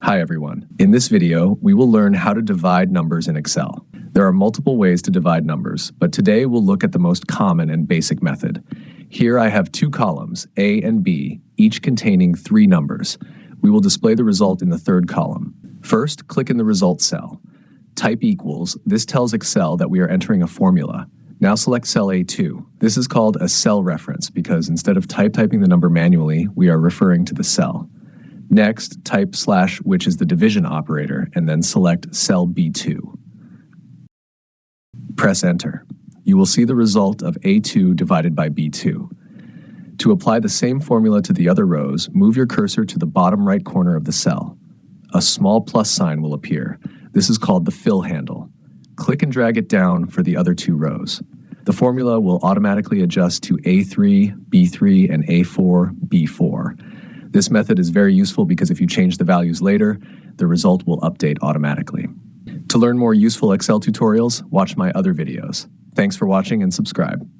Hi everyone. In this video, we will learn how to divide numbers in Excel. There are multiple ways to divide numbers, but today we'll look at the most common and basic method. Here I have two columns, A and B, each containing 3 numbers. We will display the result in the third column. First, click in the result cell. Type equals. This tells Excel that we are entering a formula. Now select cell A2. This is called a cell reference because instead of typing the number manually, we are referring to the cell. Next, type / which is the division operator, and then select cell B2. Press enter. You will see the result of A2 divided by B2. To apply the same formula to the other rows, move your cursor to the bottom right corner of the cell. A small plus sign will appear. This is called the fill handle. Click and drag it down for the other 2 rows. The formula will automatically adjust to A3, B3, and A4, B4. This method is very useful because if you change the values later, the result will update automatically. To learn more useful Excel tutorials, watch my other videos. Thanks for watching and subscribe.